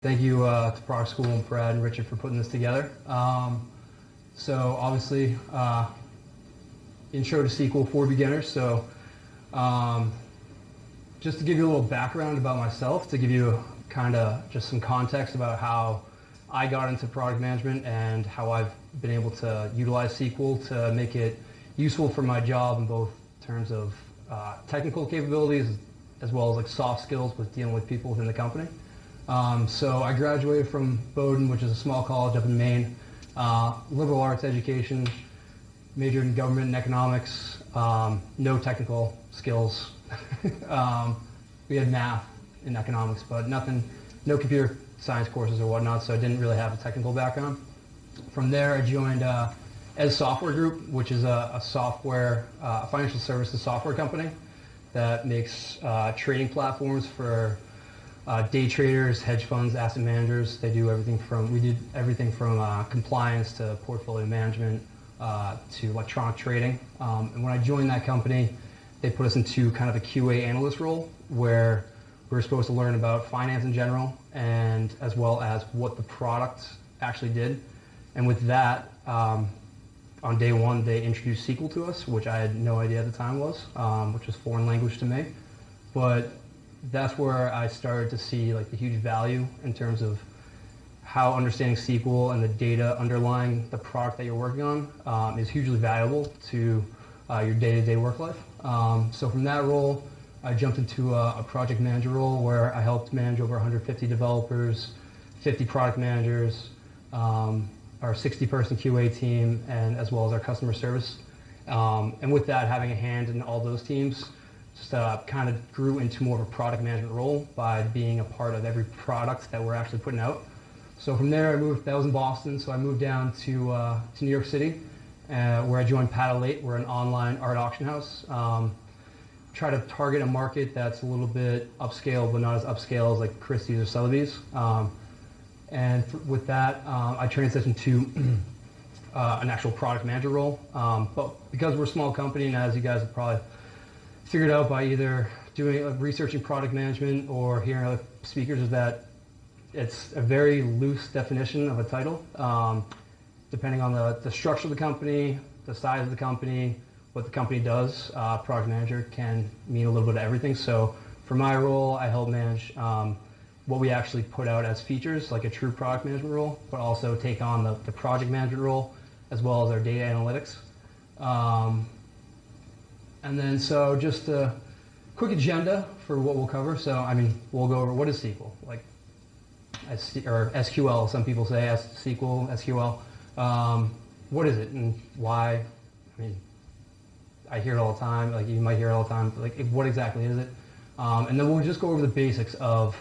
Thank you to Product School and Brad and Richard for putting this together. So obviously, intro to SQL for beginners. So just to give you a little background about myself, to give you kind of just some context about how I got into product management and how I've been able to utilize SQL to make it useful for my job in both terms of technical capabilities as well as like soft skills with dealing with people within the company. So I graduated from Bowdoin, which is a small college up in Maine, liberal arts education, majored in government and economics, no technical skills. We had math and economics, but no computer science courses or whatnot, so I didn't really have a technical background. From there, I joined Eze Software Group, which is a financial services software company that makes trading platforms for day traders, hedge funds, asset managers. We did everything from compliance to portfolio management to electronic trading. And when I joined that company, they put us into kind of a QA Analyst role where we were supposed to learn about finance in general and as well as what the product actually did. And with that, on day one, they introduced SQL to us, which I had no idea at the time was, which was foreign language to me. But that's where I started to see like the huge value in terms of how understanding SQL and the data underlying the product that you're working on is hugely valuable to your day-to-day work life. So from that role, I jumped into a project manager role where I helped manage over 150 developers, 50 product managers, our 60-person QA team, and as well as our customer service. And with that, having a hand in all those teams, just kind of grew into more of a product management role by being a part of every product that we're actually putting out. So from there, that was in Boston, so I moved down to New York City, where I joined Paddle8. We're an online art auction house. Try to target a market that's a little bit upscale, but not as upscale as like Christie's or Sotheby's. With that, I transitioned to an actual product manager role. But because we're a small company, and as you guys have probably figured out by either researching product management or hearing other speakers, is that it's a very loose definition of a title. Depending on the structure of the company, the size of the company, what the company does, product manager can mean a little bit of everything. So for my role, I help manage what we actually put out as features, like a true product management role, but also take on the project management role, as well as our data analytics. And then so just a quick agenda for what we'll cover. So I mean, we'll go over what is SQL, or SQL, some people say SQL, SQL. What is it and why? I mean, I hear it all the time, like you might hear it all the time, like what exactly is it? And then we'll just go over the basics of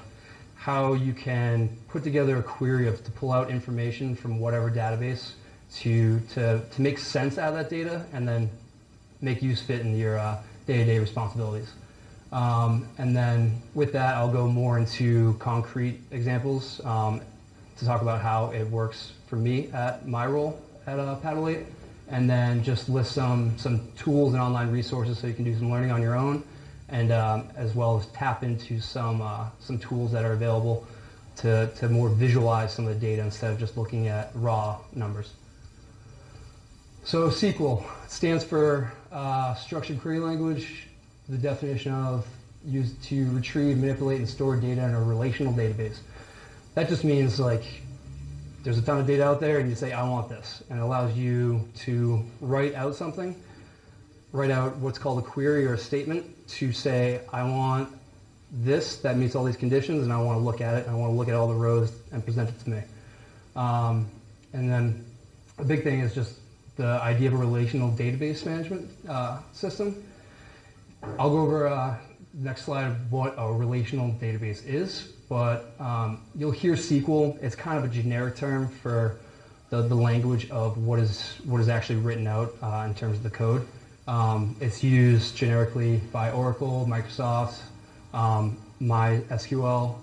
how you can put together a query to pull out information from whatever database to make sense out of that data and then make use fit in your day-to-day responsibilities. And then with that, I'll go more into concrete examples to talk about how it works for me at my role at Paddle8, and then just list some tools and online resources so you can do some learning on your own, and as well as tap into some tools that are available to more visualize some of the data instead of just looking at raw numbers. So SQL stands for Structured Query Language, the definition of used to retrieve, manipulate, and store data in a relational database. That just means like there's a ton of data out there and you say, I want this. And it allows you to write out something, write out what's called a query or a statement to say, I want this that meets all these conditions and I want to look at it and I want to look at all the rows and present it to me. And then a big thing is just the idea of a relational database management system. I'll go over next slide of what a relational database is, but you'll hear SQL. It's kind of a generic term for the language of what is actually written out in terms of the code. It's used generically by Oracle, Microsoft, MySQL,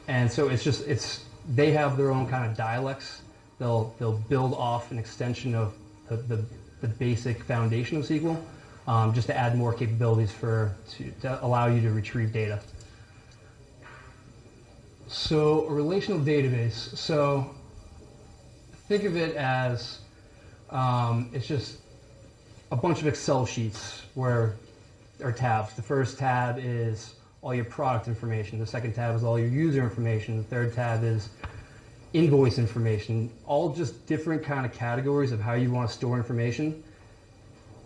and so they have their own kind of dialects. They'll build off an extension of the basic foundation of SQL. Just to add more capabilities to allow you to retrieve data. So a relational database. So think of it as it's just a bunch of Excel sheets where are tabs. The first tab is all your product information. The second tab is all your user information. The third tab is invoice information. All just different kind of categories of how you want to store information.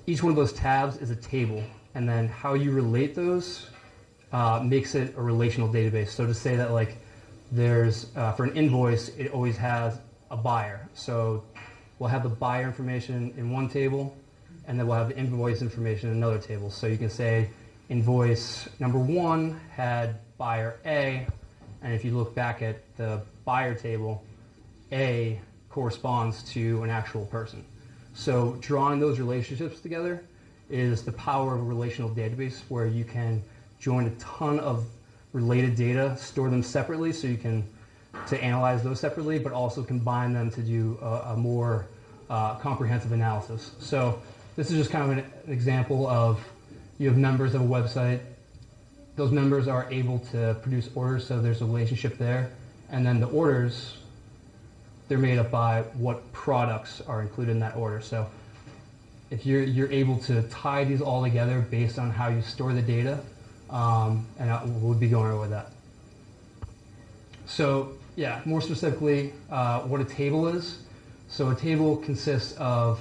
Each one of those tabs is a table, and then how you relate those makes it a relational database. So to say that like there's for an invoice, it always has a buyer. So we'll have the buyer information in one table, and then we'll have the invoice information in another table. So you can say invoice number 1 had buyer A, and if you look back at the buyer table, A corresponds to an actual person. So drawing those relationships together is the power of a relational database, where you can join a ton of related data, store them separately so you can to analyze those separately, but also combine them to do a more comprehensive analysis. So this is just kind of an example of you have members of a website. Those members are able to produce orders, so there's a relationship there. And then the orders, they're made up by what products are included in that order. So if you're able to tie these all together based on how you store the data, and we'll be going over that. So yeah, more specifically, what a table is. So a table consists of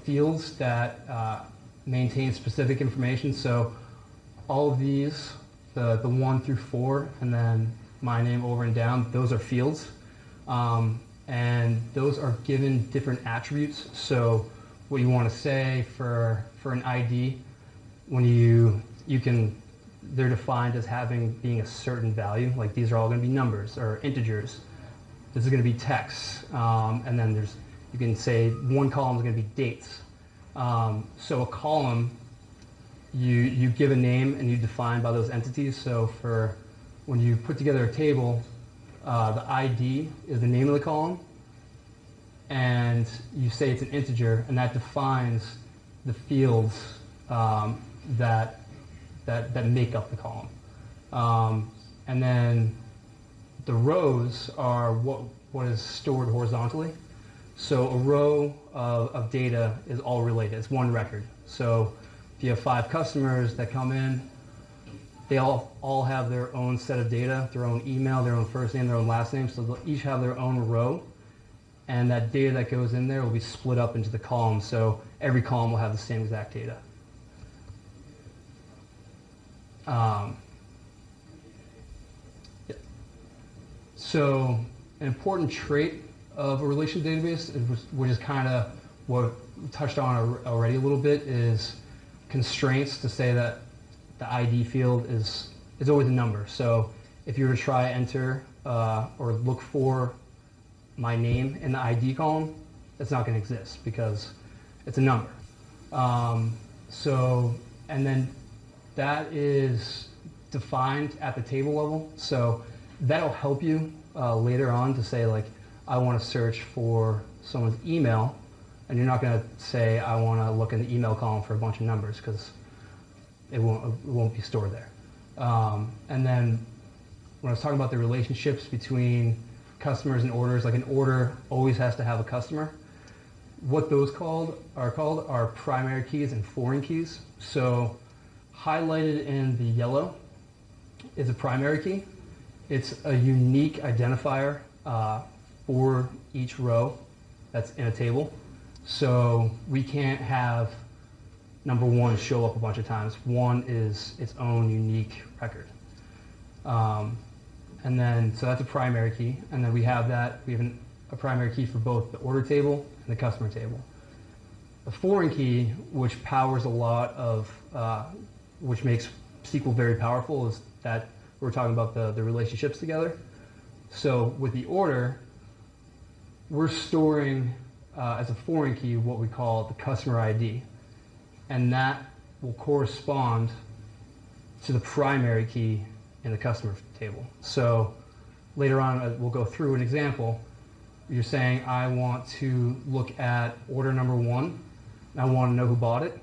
fields that maintain specific information. So all of these, the 1 through 4, and then my name over and down, those are fields. And those are given different attributes. So what you want to say for an ID, when they're defined as being a certain value. Like these are all going to be numbers or integers. This is going to be text. And then you can say one column is going to be dates. So a column, you give a name and you define by those entities. So for when you put together a table, the ID is the name of the column, and you say it's an integer, and that defines the fields that make up the column. And then the rows are what is stored horizontally. So a row of data is all related. It's one record. So if you have 5 customers that come in, they all have their own set of data, their own email, their own first name, their own last name. So they'll each have their own row. And that data that goes in there will be split up into the columns. So every column will have the same exact data. So an important trait of a relational database, which is kind of what we touched on already a little bit, is constraints to say that the ID field is always a number. So if you were to try enter or look for my name in the ID column, it's not going to exist because it's a number. And then that is defined at the table level. So that'll help you later on to say, like, I want to search for someone's email, and you're not going to say I want to look in the email column for a bunch of numbers because it won't be stored there. And then when I was talking about the relationships between customers and orders, like an order always has to have a customer. What those are primary keys and foreign keys. So highlighted in the yellow is a primary key. It's a unique identifier for each row that's in a table. So we can't have number 1 show up a bunch of times. 1 is its own unique record. And then, so that's a primary key. And then we have a primary key for both the order table and the customer table. The foreign key, which powers a lot of, which makes SQL very powerful, is that we're talking about the relationships together. So with the order, we're storing as a foreign key what we call the customer ID. And that will correspond to the primary key in the customer table. So later on, we'll go through an example. You're saying, I want to look at order number 1, and I want to know who bought it.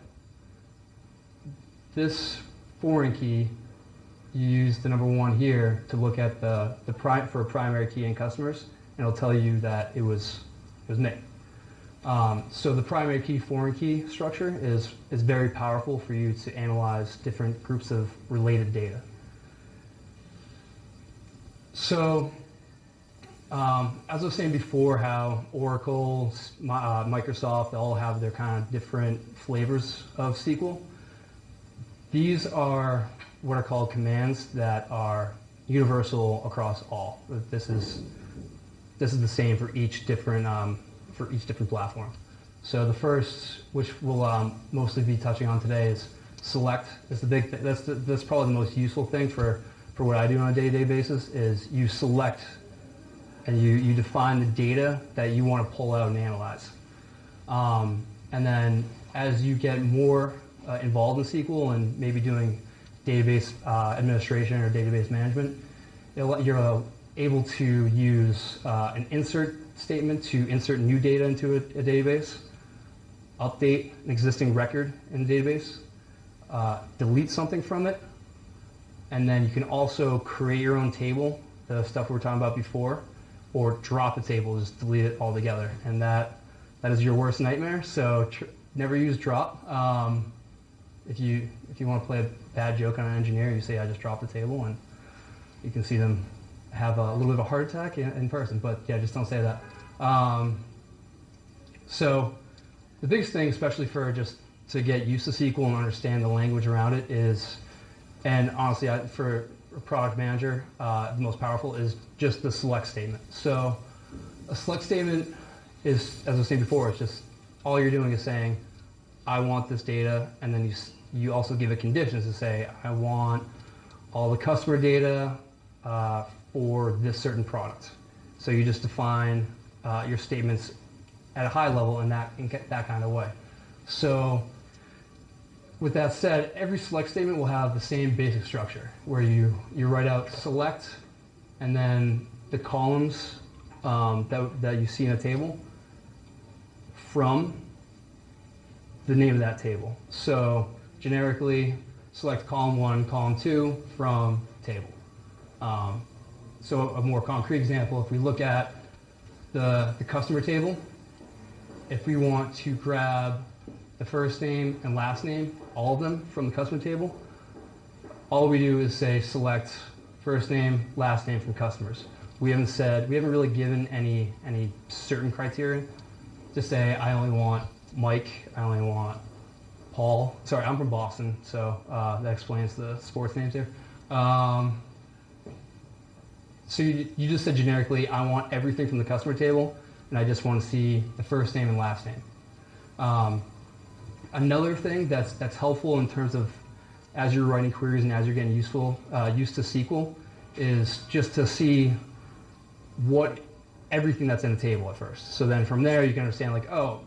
This foreign key you use the number 1 here to look at for primary key and customers, and it'll tell you that it was me. So the primary key, foreign key structure is very powerful for you to analyze different groups of related data. So as I was saying before, how Oracle, Microsoft, they all have their kind of different flavors of SQL. These are what are called commands that are universal across all. This is the same for each different platform. So the first, which we'll mostly be touching on today, is select. Is the big thing. That's probably the most useful thing for what I do on a day-to-day basis. Is you select and you define the data that you want to pull out and analyze. And then as you get more involved in SQL and maybe doing database administration or database management, you're able to use an insert statement to insert new data into a database, update an existing record in the database, delete something from it, and then you can also create your own table, the stuff we were talking about before, or drop a table, just delete it altogether. And that is your worst nightmare, so never use drop. If you want to play a bad joke on an engineer, you say, I just dropped the table, and you can see them have a little bit of a heart attack in person, but yeah, just don't say that. So the biggest thing, especially for just to get used to SQL and understand the language around it is, and honestly, for a product manager, the most powerful is just the select statement. So a select statement is, as I was saying before, it's just all you're doing is saying, I want this data, and then you also give it conditions to say, I want all the customer data for this certain product. So you just define your statements at a high level in that kind of way. So with that said, every select statement will have the same basic structure, where you write out select, and then the columns that you see in a table from the name of that table. So generically, select column 1, column 2 from table. So a more concrete example, if we look at the customer table, if we want to grab the first name and last name, all of them from the customer table, all we do is say select first name, last name from customers. We haven't really given any certain criteria. Just say I only want Mike, I only want Paul. Sorry, I'm from Boston, so that explains the sports names here. So you just said generically, I want everything from the customer table, and I just want to see the first name and last name. Another thing that's helpful in terms of as you're writing queries and as you're getting used to SQL is just to see everything that's in the table at first. So then from there you can understand, like, oh,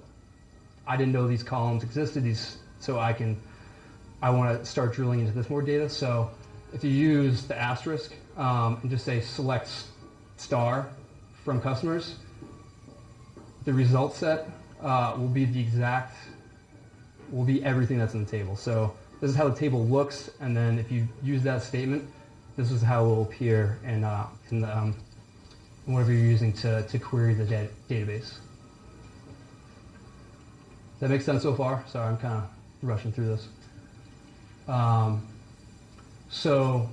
I didn't know these columns existed, so I want to start drilling into this more data. So if you use the asterisk and just say select star from customers, the result set will be everything that's in the table. So this is how the table looks, and then if you use that statement, this is how it will appear in whatever you're using to query the database. Does that make sense so far? Sorry, I'm kind of rushing through this. So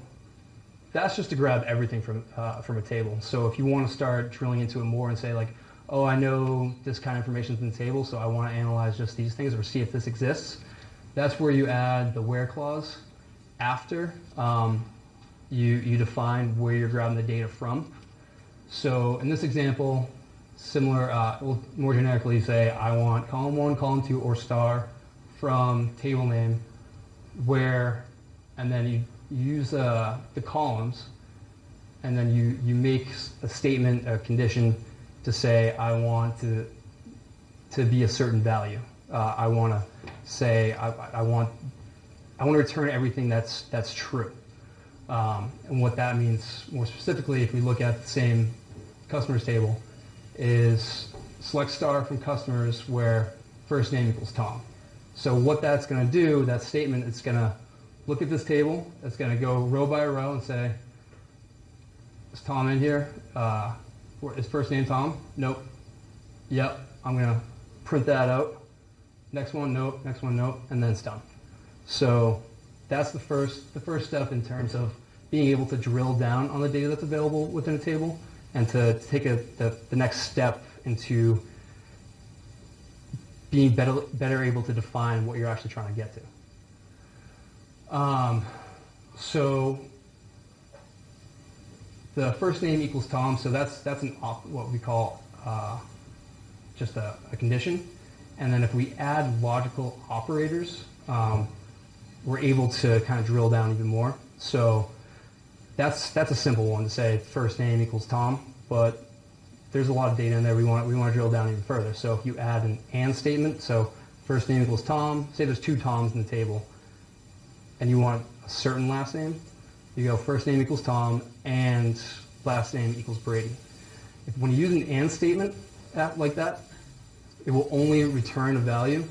that's just to grab everything from a table. So if you want to start drilling into it more and say, like, oh, I know this kind of information is in the table, so I want to analyze just these things or see if this exists, that's where you add the where clause after you define where you're grabbing the data from. So in this example, similar, we'll more generically say I want column 1, column 2, or star from table name where, and then you use the columns, and then you make a statement, a condition to say I want to be a certain value. I want to say I want to return everything that's true. And what that means more specifically, if we look at the same customers table, is select star from customers where first name equals Tom. So what that's going to do, that statement, it's going to look at this table. It's going to go row by row and say, is Tom in here? Is first name Tom? Nope. Yep. I'm going to print that out. Next one, nope. Next one, nope. And then it's done. So that's the first step in terms of being able to drill down on the data that's available within a table and to take the next step into being better able to define what you're actually trying to get to. So the first name equals Tom, so that's what we call just a condition. And then if we add logical operators, we're able to kind of drill down even more. So that's a simple one to say first name equals Tom, but there's a lot of data in there. We want to drill down even further. So if you add an and statement, so first name equals Tom, say there's 2 Toms in the table, and you want a certain last name, you go first name equals Tom and last name equals Brady. When you use an and statement like that, it will only return a value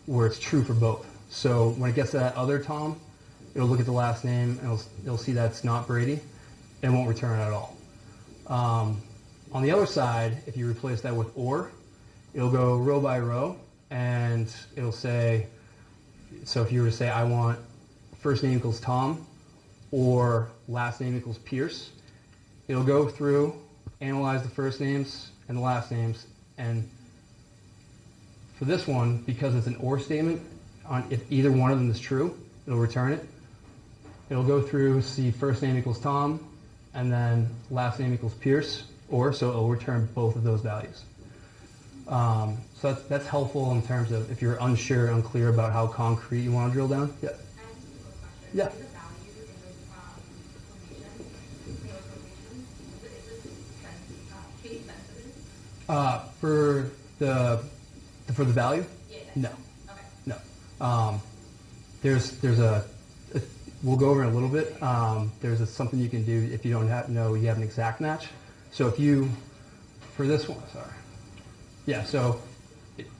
where it's true for both. So when it gets to that other Tom, it'll look at the last name and it'll see that it's not Brady, and it won't return it at all. On the other side, if you replace that with or, it'll go row by row, and it'll say, so if you were to say, I want first name equals Tom, or last name equals Pierce, it'll go through, analyze the first names and the last names, and for this one, because it's an or statement, if either one of them is true, it'll return it. It'll go through, see first name equals Tom, and then last name equals Pierce, so it'll return both of those values. So that's helpful in terms of if you're unclear about how concrete you want to drill down. Yeah. Yeah. For the value? No. Okay. No. There's we'll go over in a little bit. There's something you can do if you don't know you have an exact match. So if you, for this one, sorry. Yeah, so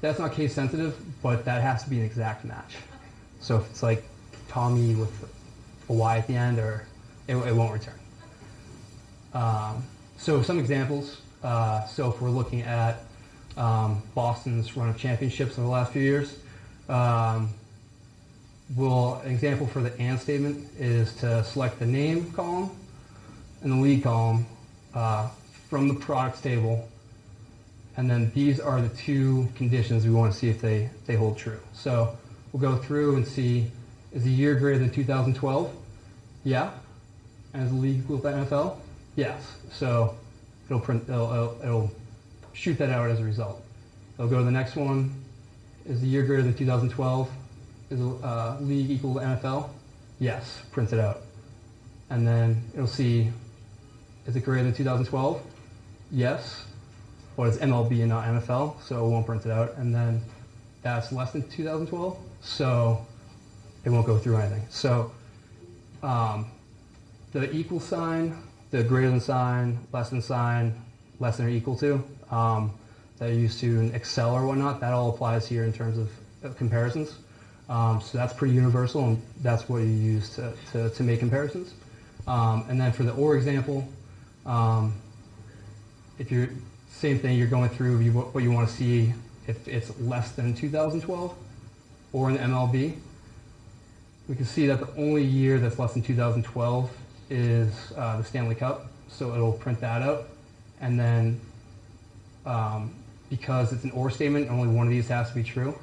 that's not case sensitive, but that has to be an exact match. Okay. So if it's like Tommy with a Y at the end, or it won't return. So some examples. So if we're looking at Boston's run of championships over the last few years, an example for the and statement is to select the name column and the league column from the products table, and then these are the 2 conditions we want to see if they hold true. So we'll go through and see, is the year greater than 2012? Yeah. And is the league equal to NFL? Yes. So it'll shoot that out as a result. It'll go to the next one. Is the year greater than 2012? Is the league equal to NFL? Yes. Print it out. And then it'll see, is it greater than 2012? Yes. But it's MLB and not NFL, so it won't print it out. And then that's less than 2012, so it won't go through anything. So the equal sign, the greater than sign, less than or equal to, that are used to in Excel or whatnot, that all applies here in terms of comparisons. So that's pretty universal, and that's what you use to make comparisons. And then for the or example, if you're, same thing, you're going through what you want to see if it's less than 2012, or in the MLB. We can see that the only year that's less than 2012 is the Stanley Cup, so it'll print that out. And then because it's an or statement, only one of these has to be true.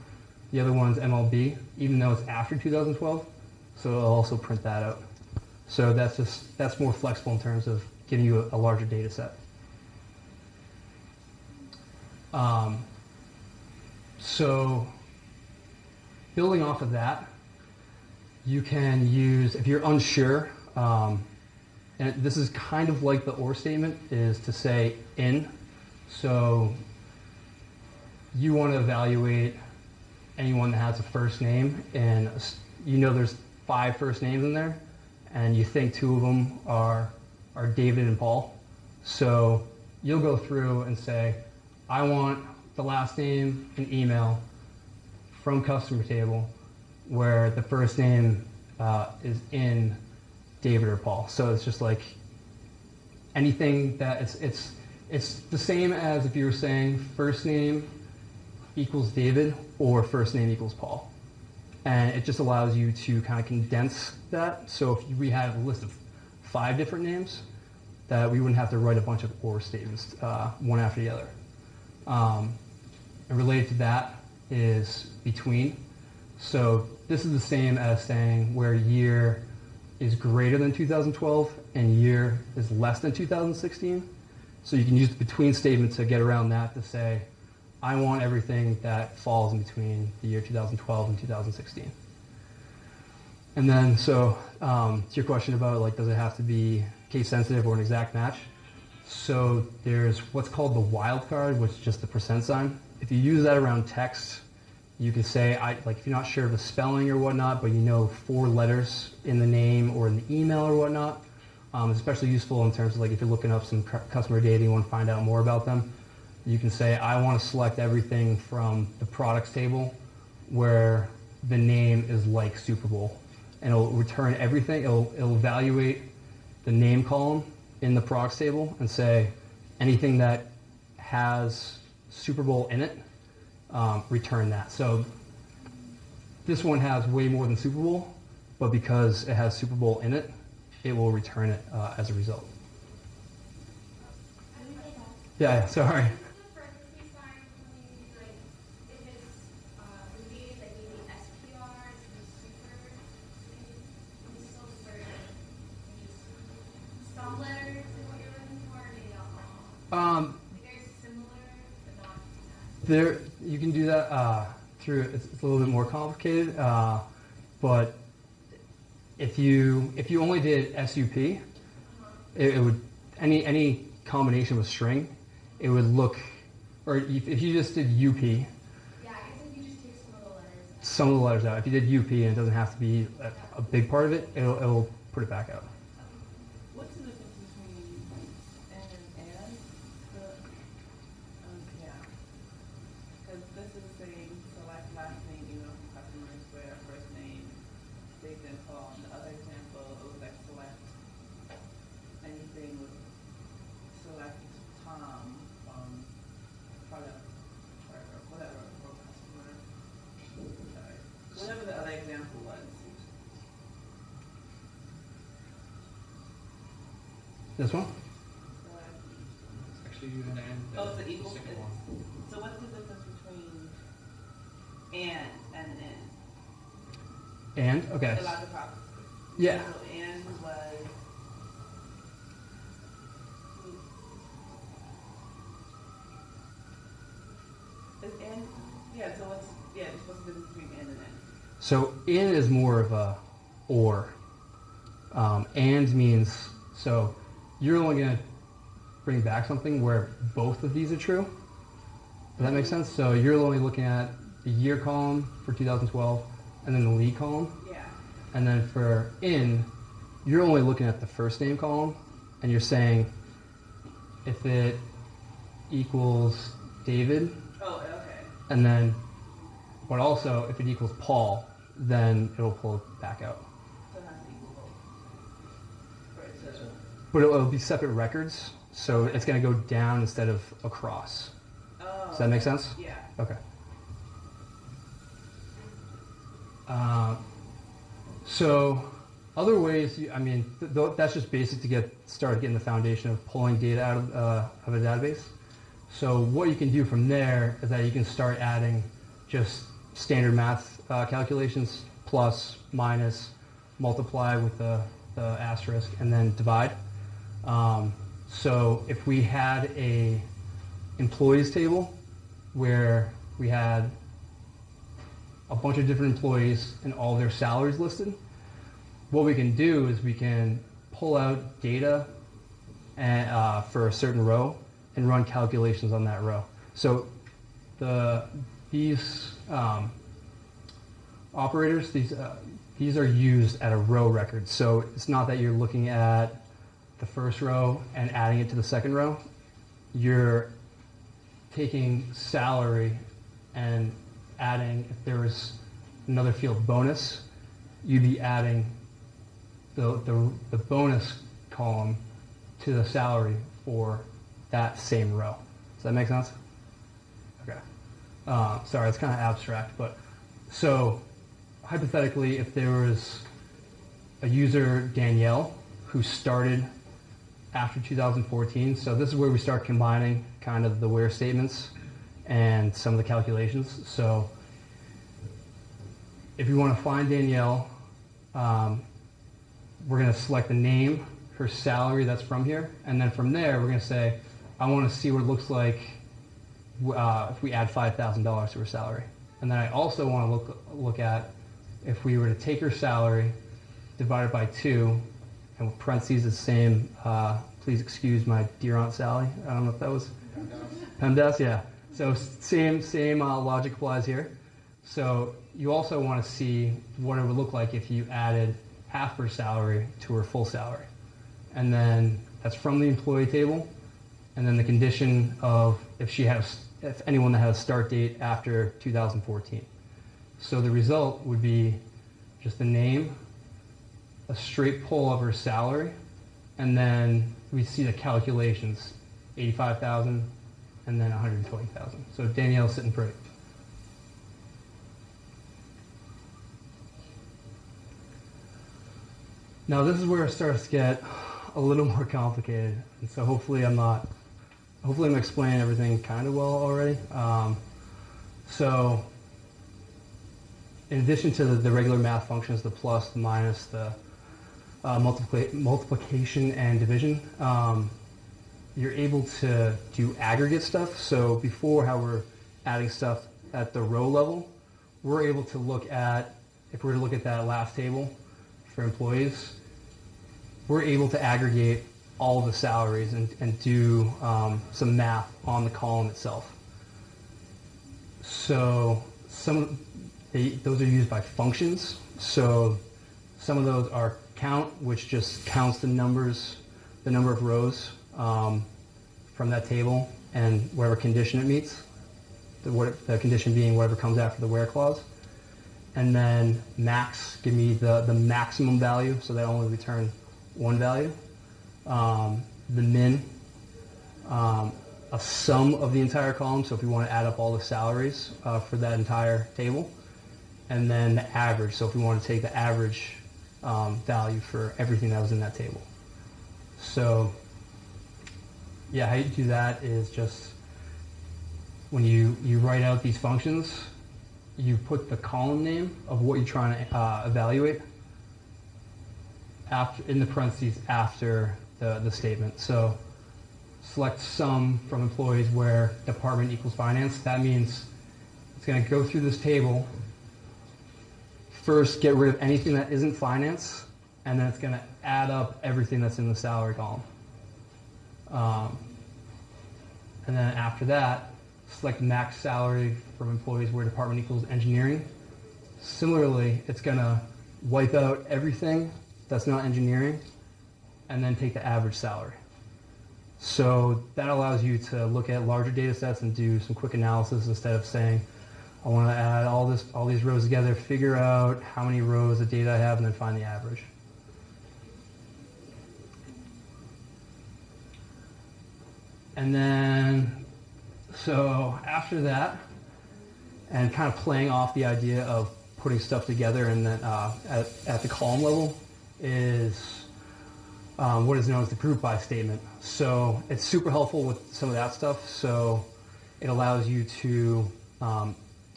The other one's MLB, even though it's after 2012, so it'll also print that out. So that's more flexible in terms of giving you a larger data set. So building off of that, you can use, if you're unsure, and this is kind of like the or statement, is to say in. So you want to evaluate anyone that has a first name, and you know there's 5 first names in there, and you think 2 of them are David and Paul. So you'll go through and say, I want the last name and email from customer table where the first name is in David or Paul. So it's just like anything that it's the same as if you were saying first name equals David or first name equals Paul. And it just allows you to kind of condense that. So if we have a list of 5 different names, that we wouldn't have to write a bunch of or statements one after the other. And related to that is between. So this is the same as saying where year is greater than 2012 and year is less than 2016. So you can use the between statement to get around that to say, I want everything that falls in between the year 2012 and 2016. And then, so to your question about like, does it have to be case sensitive or an exact match? So there's what's called the wildcard, which is just the % sign. If you use that around text, you can say, like if you're not sure of the spelling or whatnot, but you know 4 letters in the name or in the email or whatnot, it's especially useful in terms of like if you're looking up some customer data and you want to find out more about them. You can say, I want to select everything from the products table where the name is like Super Bowl. And it'll return everything. It'll evaluate the name column in the products table and say, anything that has Super Bowl in it, return that. So this one has way more than Super Bowl, but because it has Super Bowl in it, it will return it as a result. Yeah, sorry. There, you can do that through. It's a little bit more complicated, but if you only did SUP, it would any combination with string, it would look. Or if you just did UP. Yeah, I guess if you just take some of the letters out. If you did UP and it doesn't have to be a big part of it, it'll put it back out. What's the difference between and and? Yeah. Because this is saying select last name email from customers where first name they then call. In the other example, it was like select anything with select Tom from product or whatever or customer. Sorry. Whatever the other example was. This one? Actually, you and Oh, it's an equal. second one. So what's the difference between and in? And okay. About the problem. Yeah. So and was. Is and yeah? So what's what's the difference between and? So in is more of a or. And means so you're only going to bring back something where both of these are true. Does that make sense? So you're only looking at the year column for 2012 and then the lead column. Yeah. And then for in, you're only looking at the first name column and you're saying if it equals David. Oh, okay. And then, but also if it equals Paul, then it'll pull it back out. So it has to equal both. Right. So. But it'll be separate records, so it's going to go down instead of across. Oh. Does that make sense? Yeah. Okay. So other ways, I mean, that's just basic to get started getting the foundation of pulling data out of a database. So what you can do from there is that you can start adding just standard math calculations, plus, minus, multiply with the asterisk, and then divide. So if we had a employees table where we had a bunch of different employees and all their salaries listed, what we can do is we can pull out data and, for a certain row and run calculations on that row. So these operators, these are used at a row record. So it's not that you're looking at the first row and adding it to the second row. You're taking salary and adding, if there was another field bonus, you'd be adding the bonus column to the salary for that same row. Does that make sense? Okay. Sorry, it's kind of abstract, but so hypothetically, if there was a user, Danielle, who started after 2014, so this is where we start combining kind of the where statements and some of the calculations. So if we want to find Danielle, we're going to select the name, her salary that's from here, and then from there we're going to say, I want to see what it looks like if we add $5,000 to her salary. And then I also want to look at if we were to take her salary, divide it by 2, and with parentheses the same, please excuse my dear Aunt Sally. I don't know if that was PEMDAS, yeah. So same logic applies here. So you also want to see what it would look like if you added half her salary to her full salary. And then that's from the employee table. And then the condition of if anyone that had a start date after 2014. So the result would be just the name, a straight pull of her salary, and then we see the calculations, 85,000 and then 120,000. So Danielle's sitting pretty. Now this is where it starts to get a little more complicated, and so hopefully I'm explaining everything kind of well already. So in addition to the regular math functions, the plus, the minus, the multiplication and division, you're able to do aggregate stuff. So before, how we're adding stuff at the row level, we're able to look at, if we were to look at that last table for employees, we're able to aggregate all the salaries and do some math on the column itself. So those are used by functions. So some of those are count, which just counts the number of rows from that table and whatever condition it meets. The condition being whatever comes after the where clause. And then max, give me the maximum value, so they only return one value. The min, a sum of the entire column, so if you want to add up all the salaries for that entire table. And then the average, so if we want to take the average value for everything that was in that table. So yeah, how you do that is just when you write out these functions, you put the column name of what you're trying to evaluate in the parentheses after the statement. So select sum from employees where department equals finance. That means it's going to go through this table, first get rid of anything that isn't finance, and then it's going to add up everything that's in the salary column. And then after that, select max salary from employees where department equals engineering. Similarly, it's going to wipe out everything that's not engineering and then take the average salary. So that allows you to look at larger data sets and do some quick analysis instead of saying, I want to add all these rows together, figure out how many rows of data I have, and then find the average. And then, so after that, and kind of playing off the idea of putting stuff together and then at the column level is what is known as the group by statement. So it's super helpful with some of that stuff. So it allows you to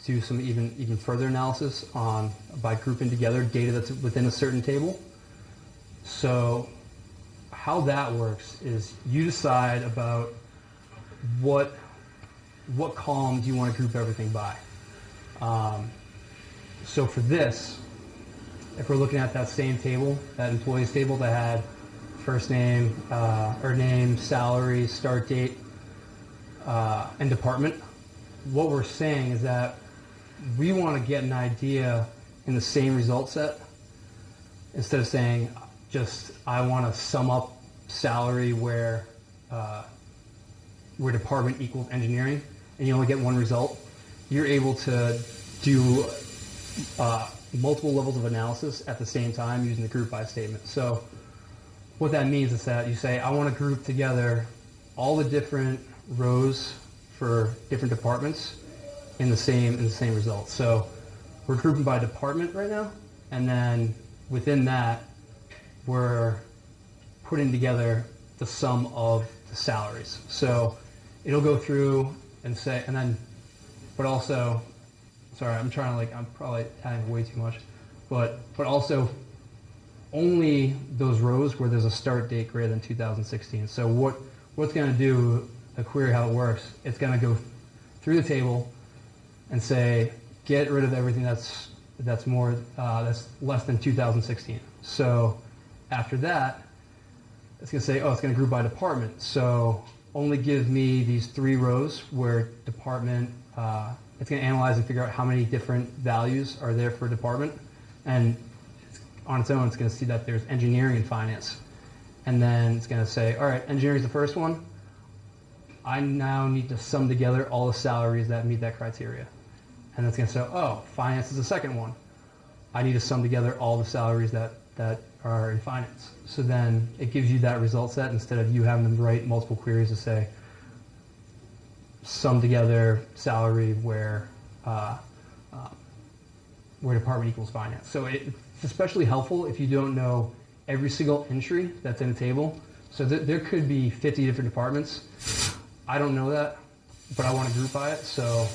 do some even further analysis by grouping together data that's within a certain table. So how that works is you decide about what column do you want to group everything by. So for this, if we're looking at that same table, that employees table that had first name, or name, salary, start date, and department, what we're saying is that we want to get an idea in the same result set instead of saying just I want to sum up salary where department equals engineering and you only get one result. You're able to do multiple levels of analysis at the same time using the group by statement. So what that means is that you say, I want to group together all the different rows for different departments in the same result. So we're grouping by department right now, and then within that, we're putting together the sum of the salaries. So it'll go through and say, and then, but also, sorry, I'm probably adding way too much, but also only those rows where there's a start date greater than 2016. So what's going to do, a query, how it works, it's going to go through the table and say, get rid of everything that's less than 2016. So after that, it's going to say, it's going to group by department. So only give me these 3 rows where department, it's going to analyze and figure out how many different values are there for department. And on its own, it's going to see that there's engineering and finance. And then it's going to say, all right, engineering is the first one. I now need to sum together all the salaries that meet that criteria. And it's going to say, finance is the second one. I need to sum together all the salaries that are in finance. So then it gives you that result set instead of you having to write multiple queries to say, sum together salary where department equals finance. So it's especially helpful if you don't know every single entry that's in a table. So there could be 50 different departments. I don't know that, but I want to group by it. So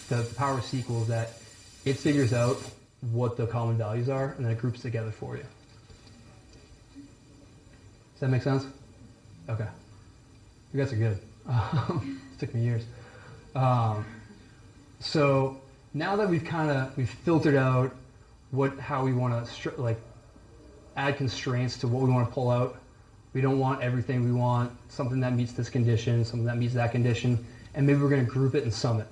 the power of SQL is that it figures out what the common values are, and then it groups together for you. Does that make sense? Okay. You guys are good. It took me years. So now that we've filtered out how we want to add constraints to what we want to pull out. We don't want everything. We want something that meets this condition, something that meets that condition, and maybe we're going to group it and sum it.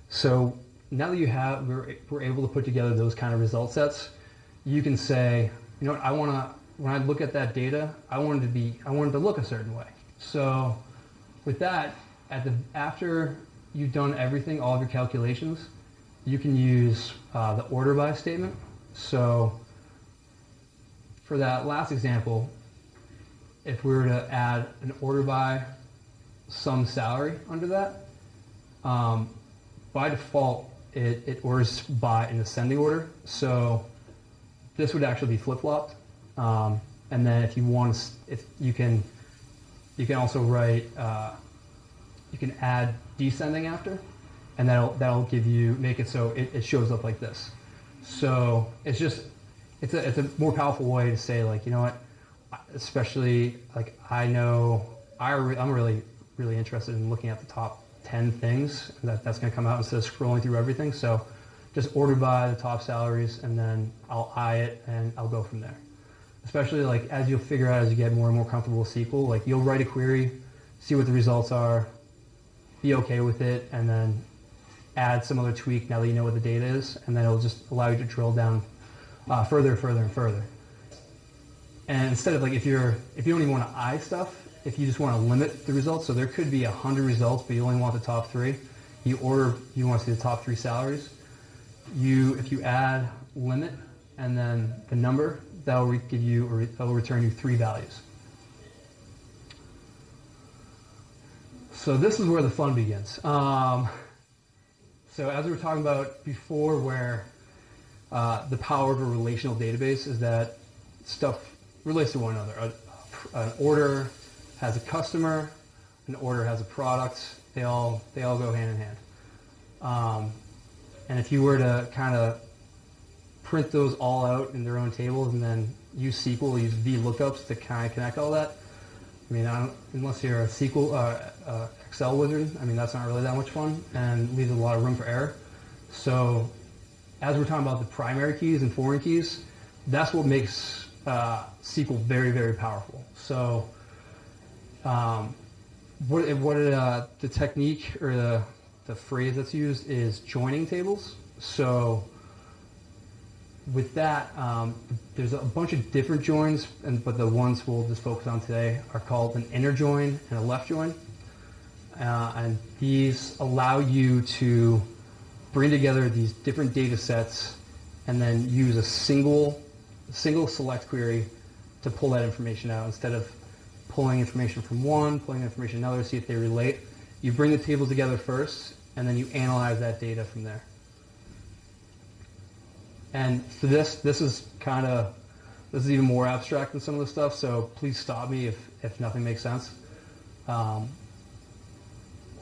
So now that we're able to put together those kind of result sets, you can say, you know what, when I look at that data, I want it to look a certain way. So with that, after you've done everything, all of your calculations, you can use the order by statement. So for that last example, if we were to add an order by sum salary under that, by default, it orders by an ascending order. So this would actually be flip-flopped. And then if you want, you can also write, you can add descending after, and that'll make it so it shows up like this. So it's a more powerful way to say, like, you know what, especially like I'm really interested in looking at the top 10 things that's going to come out instead of scrolling through everything. So just order by the top salaries, and then I'll eye it and I'll go from there. Especially like as you'll figure out as you get more and more comfortable with SQL, like you'll write a query, see what the results are, be okay with it, and then add some other tweak now that you know what the data is, and then it'll just allow you to drill down further, and further. And instead of like if you don't even want to eye stuff, if you just want to limit the results, so there could be 100 results, but you only want the top 3. You want to see the top 3 salaries. If you add limit and then the number, that will return you 3 values. So this is where the fun begins. So as we were talking about before, where the power of a relational database is that stuff relates to one another. An order has a customer, an order has a product. They all go hand in hand. And if you were to kind of print those all out in their own tables and then use SQL, use VLOOKUPs to kind of connect all that, I mean, unless you're a SQL Excel wizard, I mean, that's not really that much fun and leaves a lot of room for error. So as we're talking about the primary keys and foreign keys, that's what makes SQL very, very powerful. So the technique or the phrase that's used is joining tables. So with that, there's a bunch of different joins, but the ones we'll just focus on today are called an inner join and a left join. And these allow you to bring together these different data sets and then use a single select query to pull that information out instead of pulling information from one, pulling information from another, see if they relate. You bring the tables together first, and then you analyze that data from there. And for this is even more abstract than some of the stuff, so please stop me if nothing makes sense. Or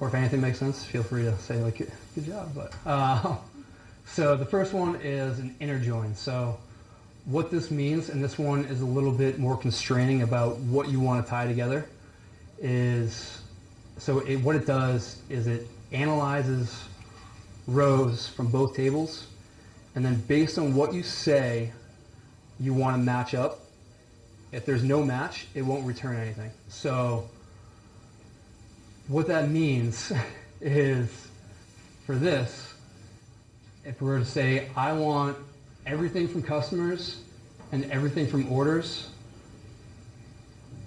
if anything makes sense, feel free to say, like, good job. But so the first one is an inner join. So what this means, and this one is a little bit more constraining about what you want to tie together, is, what it does is it analyzes rows from both tables, and then based on what you say you want to match up, if there's no match, it won't return anything. So what that means is, for this, if we were to say, I want everything from customers and everything from orders,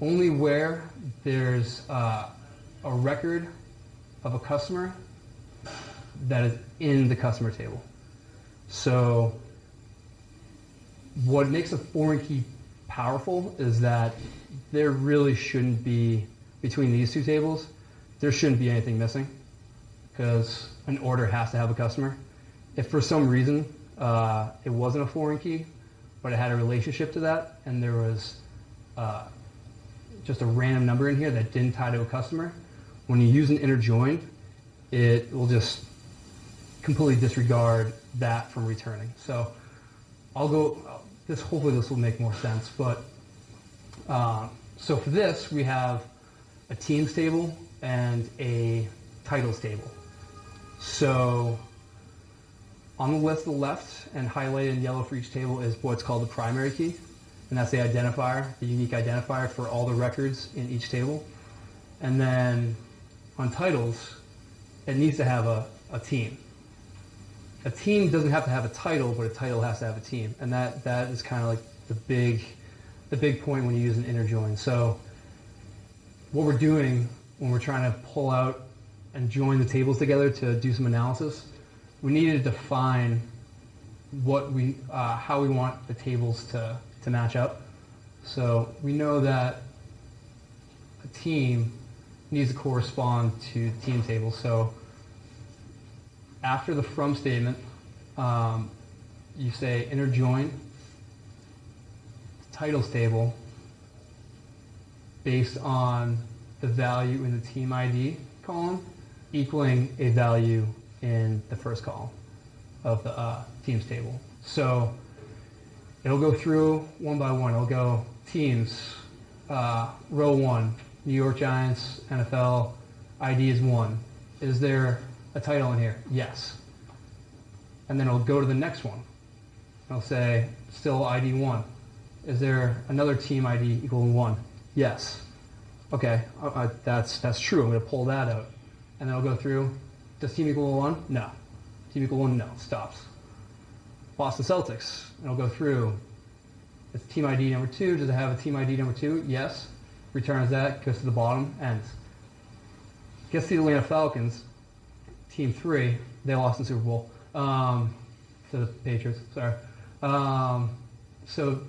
only where there's a record of a customer that is in the customer table. So what makes a foreign key powerful is that there really shouldn't be, between these two tables, there shouldn't be anything missing, because an order has to have a customer. If for some reason it wasn't a foreign key, but it had a relationship to that, and there was just a random number in here that didn't tie to a customer, when you use an inner join, it will just completely disregard that from returning. So hopefully this will make more sense, but so for this we have a teams table and a titles table. So on the list to the left and highlighted in yellow for each table is what's called the primary key, and that's the identifier, the unique identifier for all the records in each table. And then on titles, it needs to have a team. A team doesn't have to have a title, but a title has to have a team, and that is kind of like the big point when you use an inner join. So what we're doing when we're trying to pull out and join the tables together to do some analysis, we need to define how we want the tables to match up. So we know that a team needs to correspond to the team table. So after the from statement, you say inner join titles table based on the value in the team ID column equaling a value in the first column of the teams table. So it'll go through one by one. It'll go teams, row 1, New York Giants, NFL, ID is 1. Is there a title in here? Yes. And then it'll go to the next one. It'll say, still ID 1. Is there another team ID equal to 1? Yes. Okay, that's true. I'm going to pull that out. And then I'll go through, does team equal 1? No. Team equal 1? No. Stops. Boston Celtics. And I'll go through, is team ID number 2? Does it have a team ID number 2? Yes. Returns that, goes to the bottom, ends. Gets to the Atlanta Falcons, team 3, they lost in the Super Bowl. To the Patriots, sorry. So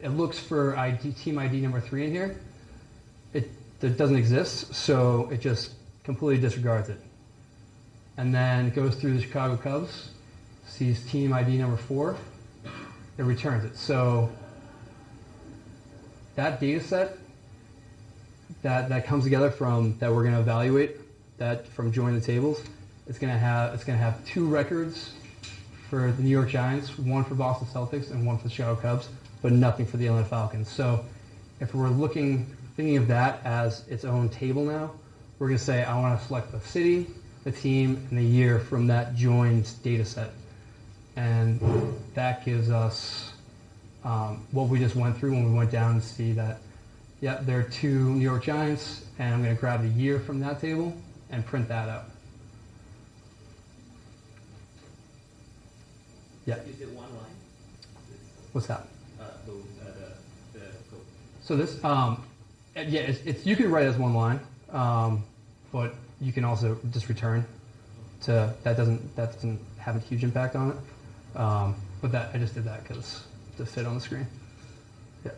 it looks for team ID number 3 in here. It doesn't exist, so it just completely disregards it. And then goes through the Chicago Cubs, sees team ID number 4, it returns it. So that data set that comes together that we're going to evaluate that from joining the tables, it's going to have 2 records for the New York Giants, 1 for Boston Celtics and 1 for the Chicago Cubs, but nothing for the Atlanta Falcons. So if we're thinking of that as its own table now, we're going to say I want to select the city, the team, and the year from that joined data set. And that gives us what we just went through when we went down and see that, yeah, there are 2 New York Giants, and I'm going to grab the year from that table and print that out. Yeah. Is it one line? What's that? The code. So this, yeah, you can write it as one line, but you can also just return to that doesn't have a huge impact on it. But that I just did that because to fit on the screen. Yeah.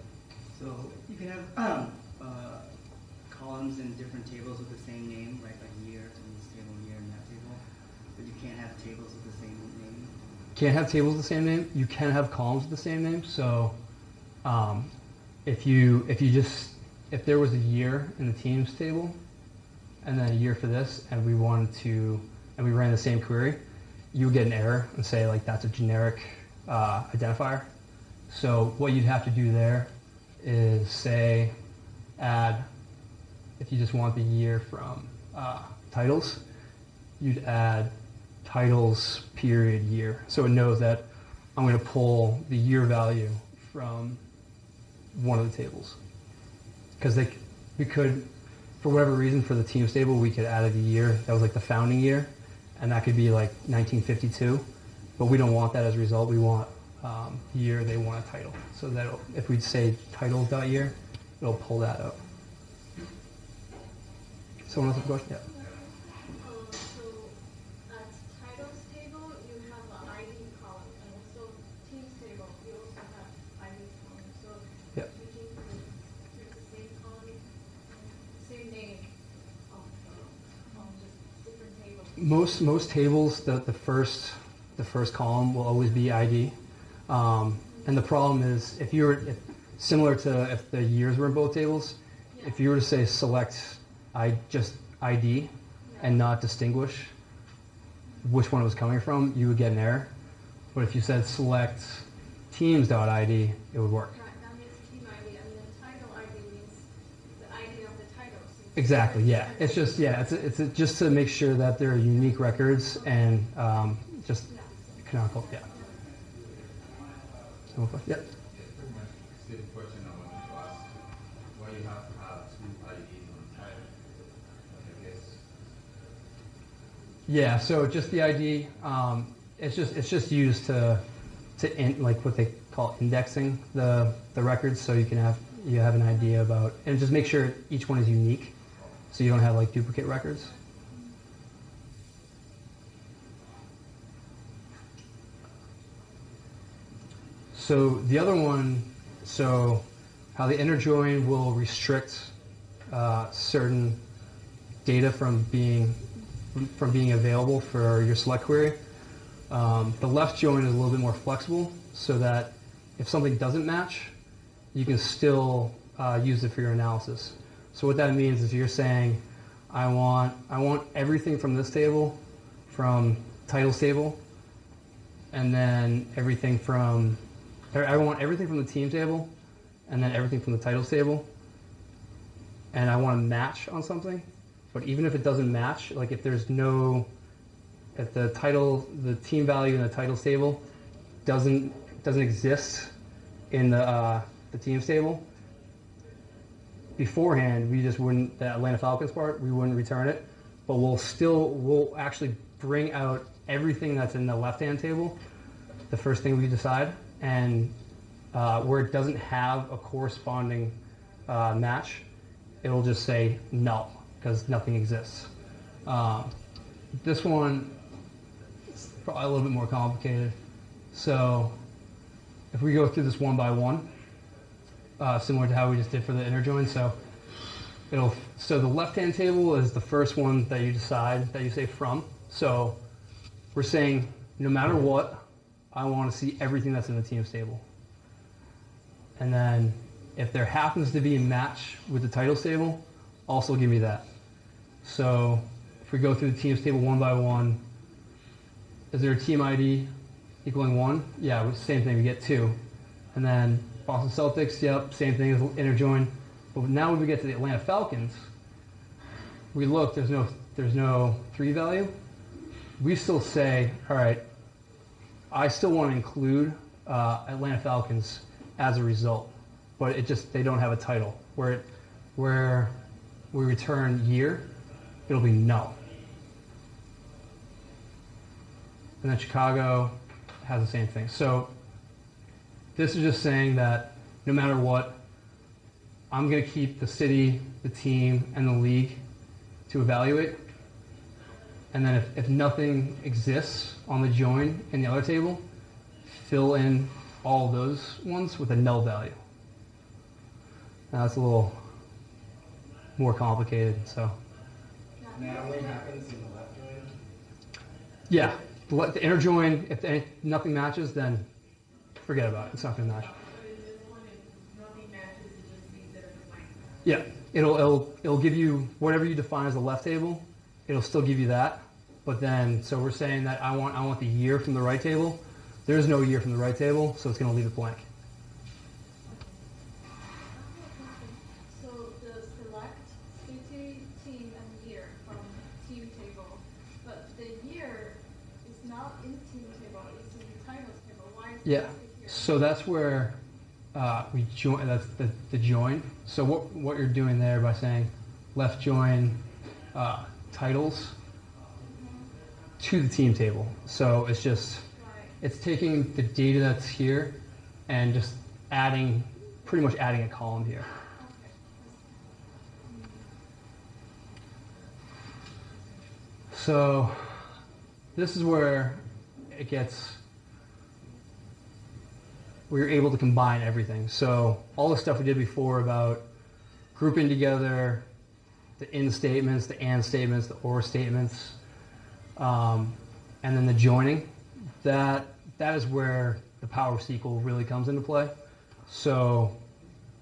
So you can have columns in different tables with the same name, right? Like year in this table, year in that table. But you can't have tables with the same name. Can't have tables with the same name. You can have columns with the same name. So if there was a year in the teams table, and then a year for this, and we ran the same query, you would get an error and say like that's a generic identifier. So what you'd have to do there is say add, if you just want the year from titles, you'd add titles period year. So it knows that I'm going to pull the year value from one of the tables. Because we could, for whatever reason, for the teams table, we could add a year that was like the founding year, and that could be like 1952. But we don't want that as a result. We want year they want a title. So that if we say titles.year, it'll pull that up. Someone else have a question? Yeah. So at titles table, you have an ID column, and also teams table, you also have ID column. So Yeah. you can use the same column, same name of just different tables. Most tables, the first column will always be ID, and the problem is similar to if the years were in both tables, Yeah. if you were to say select just ID and not distinguish which one it was coming from, you would get an error. But if you said select teams.id, it would work. Right, that means team ID, and then title ID means the ID of the title. Since Exactly. Yeah. It's just it's just to make sure that they're unique records and just canonical. Yeah. Yeah. Pretty much same question I wanted to ask. Why you have to have two IDs on title? I guess. Yeah. So just the ID, it's just used to like what they call indexing the records, so you have an idea about, and just make sure each one is unique, so you don't have like duplicate records. So the other one, so how the inner join will restrict certain data from being available for your select query. The left join is a little bit more flexible, so that if something doesn't match, you can still use it for your analysis. So what that means is you're saying, I want everything from this table, from titles table, and then I want everything from the team table, and then everything from the titles table, and I want to match on something. But even if it doesn't match, like if the team value in the titles table doesn't exist in the teams table, beforehand we just wouldn't, the Atlanta Falcons part, we wouldn't return it, but we'll actually bring out everything that's in the left-hand table, the first thing we decide, and where it doesn't have a corresponding match, it'll just say null, because nothing exists. This one is probably a little bit more complicated. So if we go through this one by one, similar to how we just did for the inner join, so the left-hand table is the first one that you decide, that you say from. So we're saying no matter what, I want to see everything that's in the teams table. And then if there happens to be a match with the titles table, also give me that. So if we go through the teams table one by one, is there a team ID equaling 1? Yeah, same thing, we get 2. And then Boston Celtics, yep, same thing as inner join. But now when we get to the Atlanta Falcons, we look, there's no 3 value. We still say, all right, I still want to include Atlanta Falcons as a result, but they don't have a title. Where we return year, it'll be null. And then Chicago has the same thing. So this is just saying that no matter what, I'm going to keep the city, the team, and the league to evaluate. And then if nothing exists on the join in the other table, fill in all those ones with a null value. Now that's a little more complicated, so. And that only happens in the left join? Yeah, the inner join, if nothing matches, then forget about it. It's not going to match. But in this one, if nothing matches, it just means that it's blank. Yeah, it'll give you whatever you define as the left table. It'll still give you that, but then so we're saying that I want the year from the right table. There is no year from the right table, so it's going to leave it blank. So the select city, team, and year from team table, but the year is not in team table, it's in the titles table. Why is it Yeah, listed here? so that's where we join. That's the join. So what you're doing there by saying left join titles to the team table. So it's just Right. it's taking the data that's here and just pretty much adding a column here. Okay. So this is where we're able to combine everything. So all the stuff we did before about grouping together the in statements, the and statements, the or statements, and then the joining, that is where the power of SQL really comes into play. So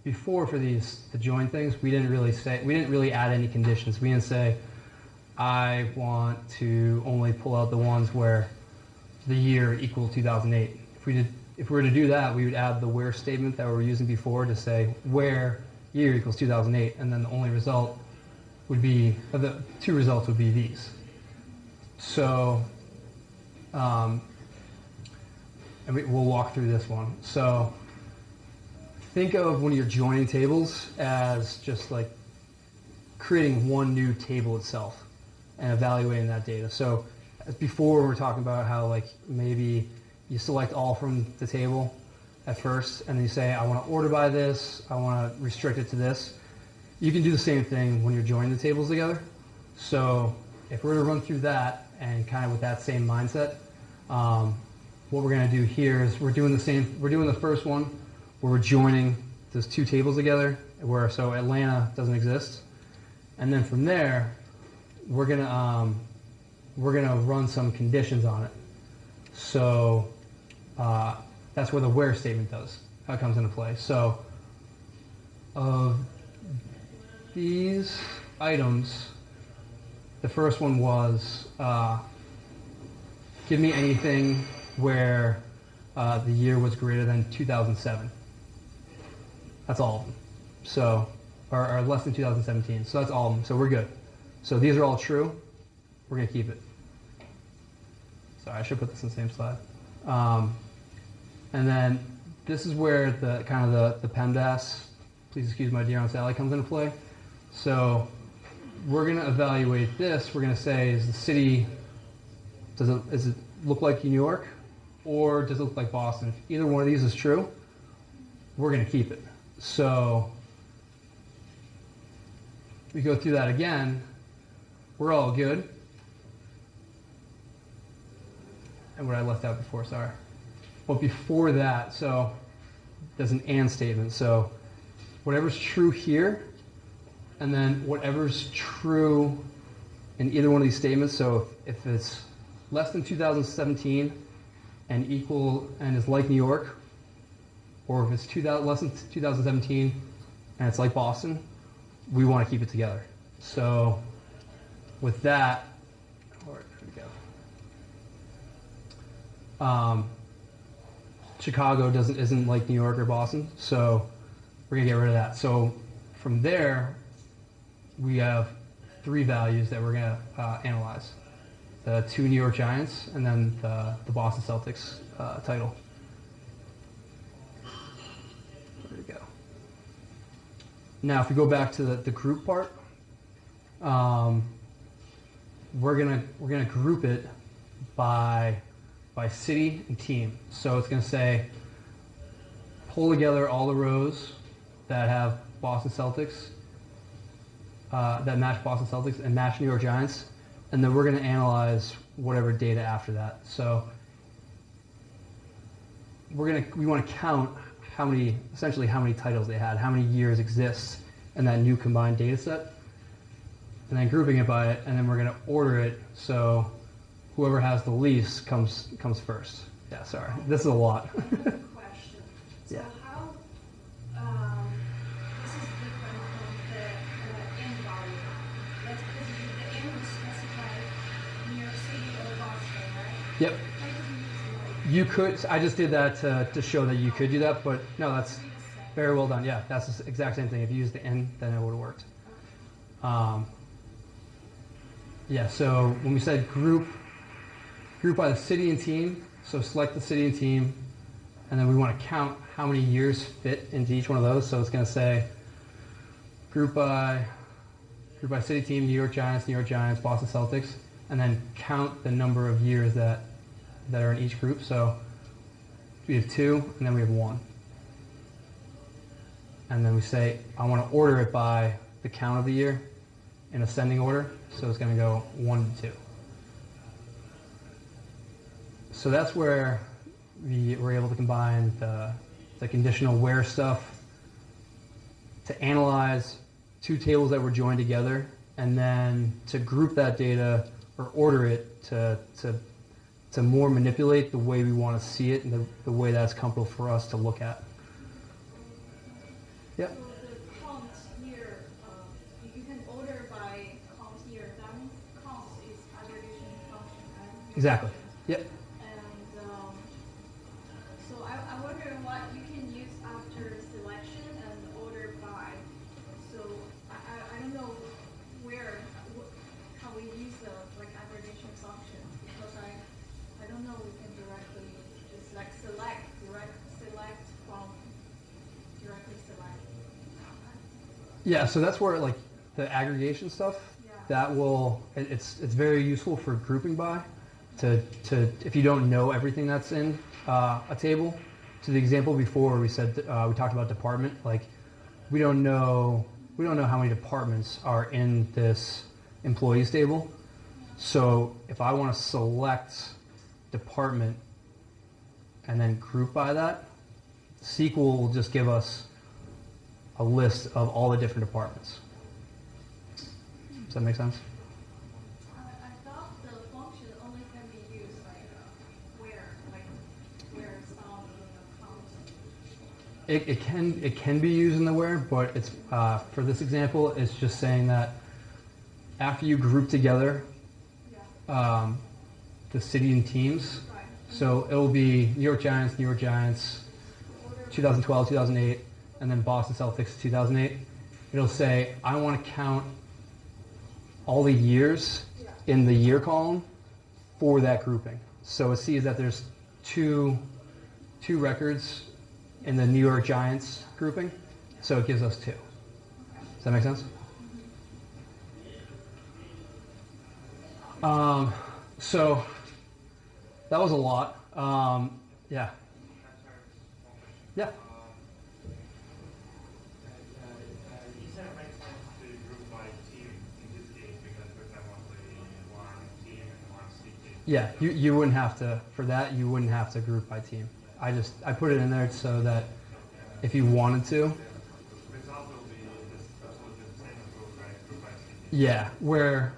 before for the join things, we didn't really add any conditions. We didn't say, I want to only pull out the ones where the year equal 2008. If we were to do that, we would add the where statement that we were using before to say where year equals 2008, and then the only result would be, the two results would be these. So, and we'll walk through this one. So think of when you're joining tables as just like creating one new table itself and evaluating that data. So as before, we were talking about how like maybe you select all from the table at first, and then you say, I want to order by this, I want to restrict it to this. You can do the same thing when you're joining the tables together. So if we're to run through that and kind of with that same mindset, what we're going to do here is we're doing the first one where we're joining those two tables together, so Atlanta doesn't exist. And then from there, we're gonna run some conditions on it. So that's where the where statement how it comes into play. So of these items, the first one was give me anything where the year was greater than 2007. That's all of them. So, or less than 2017. So that's all of them. So we're good. So these are all true. We're going to keep it. Sorry, I should put this in the same slide. And then this is where the kind of the PEMDAS, please excuse my dear Aunt Sally, comes into play. So we're going to evaluate this. We're going to say, is the city, does it look like New York, or does it look like Boston? If either one of these is true, we're going to keep it. So we go through that again. We're all good. And what I left out before, sorry. But before that, so there's an and statement. So whatever's true here, and then whatever's true in either one of these statements. So if it's less than 2017 and is like New York, or if it's less than 2017 and it's like Boston, we want to keep it together. So with that, where we go? Chicago isn't like New York or Boston, so we're gonna get rid of that. So from there, we have three values that we're gonna analyze: the two New York Giants and then the Boston Celtics title. There we go. Now, if we go back to the group part, we're gonna group it by city and team. So it's gonna say pull together all the rows that have Boston Celtics, that match Boston Celtics and match New York Giants, and then we're gonna analyze whatever data after that. So we want to count essentially how many titles they had, how many years exist in that new combined data set, and then grouping it by it, and then we're going to order it so whoever has the least comes first. Yeah, sorry, this is a lot. Question. So Yeah. how, this is different from the end value. That's because the end was specified New York City or Boston, right? Yep. How do you use You could. I just did that to show that you could do that, but no, that's very well done. Yeah, that's the exact same thing. If you used the in, then it would have worked. Yeah. So when we said group by the city and team. So select the city and team, and then we want to count how many years fit into each one of those. So it's going to say group by city team, New York Giants, Boston Celtics, and then count the number of years that are in each group. So we have 2, and then we have 1. And then we say, I want to order it by the count of the year in ascending order. So it's going to go 1 to 2. So that's where we're able to combine the conditional where stuff to analyze 2 tables that were joined together, and then to group that data or order it to more manipulate the way we want to see it and the way that's comfortable for us to look at. Yep. So the count here, you can order by count here. That means count is aggregation function, right? Exactly. Yep. And so I wonder what you can use after selection and order by. So I don't know how we use the aggregation function, because I don't know we can directly just select from directly select. Yeah, so that's where the aggregation stuff, Yeah. it's very useful for grouping by, to if you don't know everything that's in a table. To the example before, we said we talked about department. We don't know how many departments are in this employees table. So if I want to select department and then group by that, SQL will just give us a list of all the different departments. Does that make sense? I thought the function only can be used where it's found in the count. It can be used in the where, but it's for this example, it's just saying that after you group together Yeah. the city and teams, Right. so it will be New York Giants, Order 2012, 2008, and then Boston Celtics, 2008. It'll say, I want to count all the years Yeah. in the year column for that grouping. So it sees that there's two records in the New York Giants grouping, so it gives us 2. Does that make sense? So that was a lot. Yeah. Yeah. You said it makes sense to group by team in this case because we have only one team and one city. Yeah, you wouldn't have to, for that, you wouldn't have to group by team. I put it in there so that if you wanted to, The result will be absolutely the same as group by city. yeah, where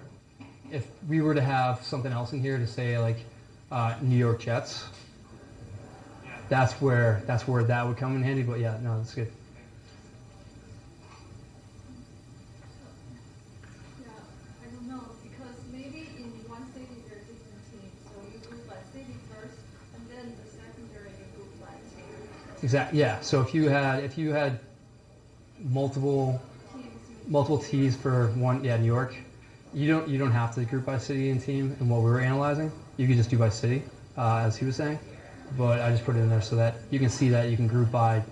if we were to have something else in here to say New York Jets, Yeah. that's where that would come in handy, but yeah, no, that's good. Yeah, I don't know, because maybe in one city there are different teams, so you group by city first, and then the secondary you group by team. Exactly. Yeah. So if you had multiple T's for one, New York, you don't have to group by city and team. And what we were analyzing, you could just do by city, as he was saying. But I just put it in there so that you can see that you can group by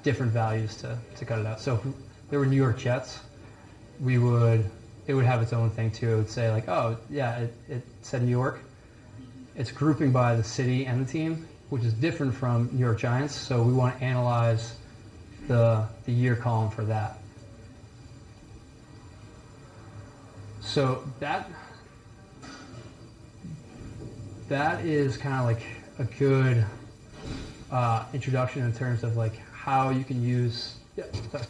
different values to cut it out. So if there were New York Jets, it would have its own thing too. It would say it said New York. It's grouping by the city and the team, which is different from New York Giants. So we want to analyze the year column for that. So that is kind of like a good introduction in terms of like how you can use. Yeah. Sorry.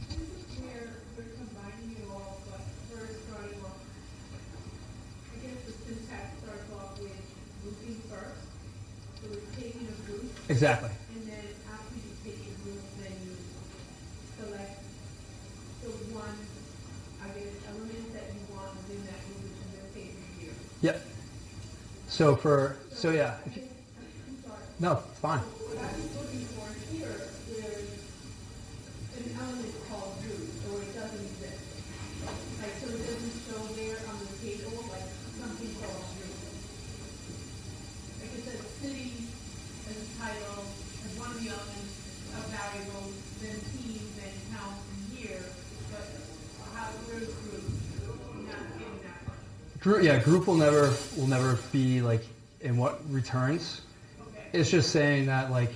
This is where we're combining it all, but first starting off, I guess the syntax starts off with grouping first. So it's taking a group, Exactly. and then after you take a group, then you select the one, I guess, element that you want within that group, which in this case is here. Yep. So yeah. If you, I'm sorry. no, it's fine. What I was looking for here is an element called group, or it doesn't exist. Like, so it doesn't show there on the table, like, something called group. Like it says city as a title, as one of the elements of variables, then team, then count, and year, but where's group? I'm not getting that part. Group will never be like in what returns. Okay. It's just saying that like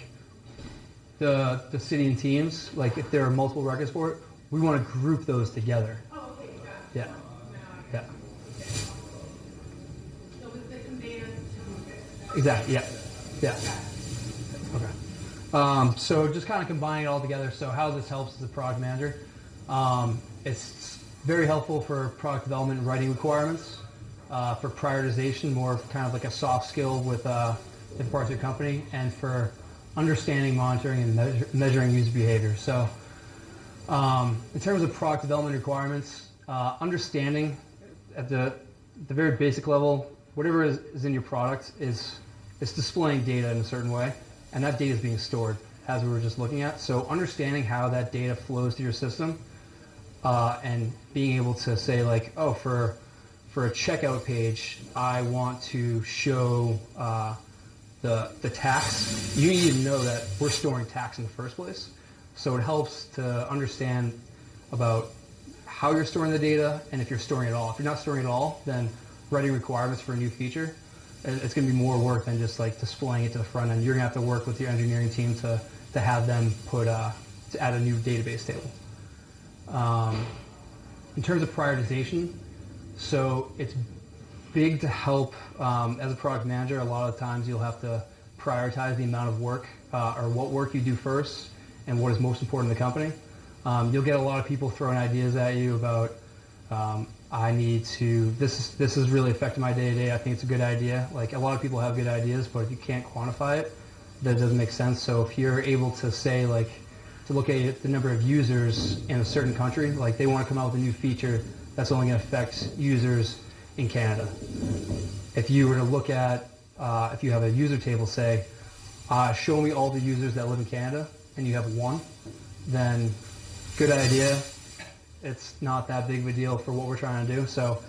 the city and teams, like if there are multiple records for it, we want to group those together. Oh, okay, got it. Yeah. Now I Yeah. got it. Okay. So it's the command to group it. Exactly. Yeah. Yeah. Okay. So just kind of combining it all together. So how this helps as a product manager, it's very helpful for product development and writing requirements. For prioritization, more of kind of like a soft skill with different parts of your company, and for understanding, monitoring, and measuring user behavior. So in terms of product development requirements, understanding at the very basic level, whatever is in your product is displaying data in a certain way, and that data is being stored, as we were just looking at. So understanding how that data flows through your system, and being able to say like, oh, for a checkout page, I want to show the tax. You need to know that we're storing tax in the first place. So it helps to understand about how you're storing the data and if you're storing it all. If you're not storing it all, then writing requirements for a new feature, it's going to be more work than just like displaying it to the front end. You're going to have to work with your engineering team to have them to add a new database table. In terms of prioritization, so it's big to help as a product manager. A lot of times you'll have to prioritize the amount of work or what work you do first and what is most important to the company. You'll get a lot of people throwing ideas at you about I need to, this is really affecting my day-to-day. I think it's a good idea. Like a lot of people have good ideas, but if you can't quantify it, that doesn't make sense. So if you're able to say like, to look at the number of users in a certain country, like they want to come out with a new feature that's only going to affect users in Canada. If you were to look at, if you have a user table, say, show me all the users that live in Canada, and you have one, then good idea. It's not that big of a deal for what we're trying to do. So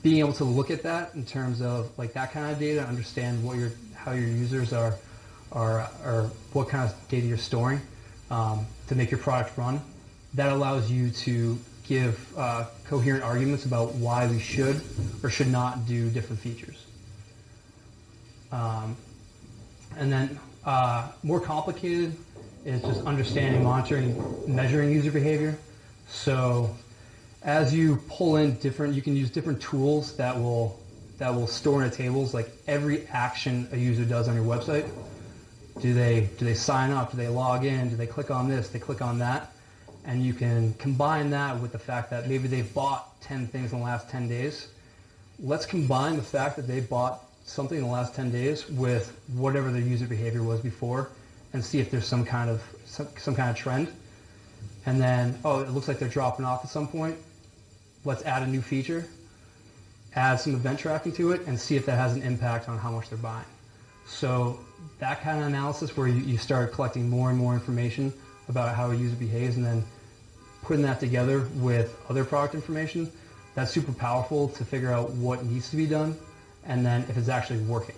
being able to look at that in terms of like that kind of data, understand what how your users are what kind of data you're storing to make your product run, that allows you to give coherent arguments about why we should or should not do different features. And then more complicated is just understanding, monitoring, measuring user behavior. So as you pull in you can use different tools that will store in the tables, like every action a user does on your website. Do they sign up? Do they log in? Do they click on this? They click on that? And you can combine that with the fact that maybe they've bought 10 things in the last 10 days. Let's combine the fact that they bought something in the last 10 days with whatever their user behavior was before, and see if there's some kind of trend. And then, oh, it looks like they're dropping off at some point. Let's add a new feature, add some event tracking to it, and see if that has an impact on how much they're buying. So that kind of analysis where you start collecting more and more information about how a user behaves and then putting that together with other product information, that's super powerful to figure out what needs to be done and then if it's actually working.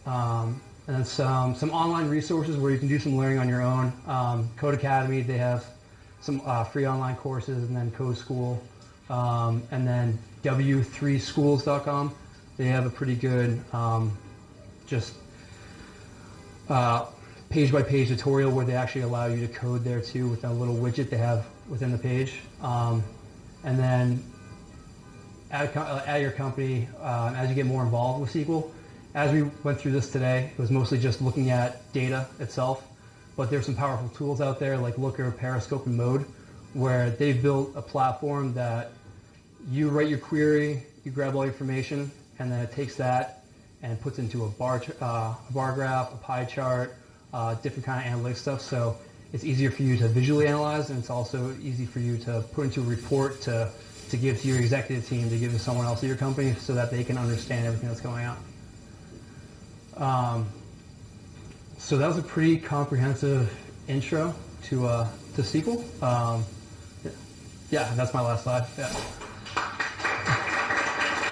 And then some online resources where you can do some learning on your own. Code Academy, they have some free online courses, and then Code School, and then w3schools.com. They have a pretty good page-by-page tutorial where they actually allow you to code there too with a little widget they have within the page. And then at your company, as you get more involved with SQL, as we went through this today, it was mostly just looking at data itself, but there's some powerful tools out there like Looker, Periscope, and Mode, where they've built a platform that you write your query, you grab all the information, and then it takes that and puts into a bar graph, a pie chart, different kind of analytics stuff. So it's easier for you to visually analyze, and it's also easy for you to put into a report to give to your executive team, to give to someone else at your company so that they can understand everything that's going on. So that was a pretty comprehensive intro to SQL. Yeah, that's my last slide. Yeah.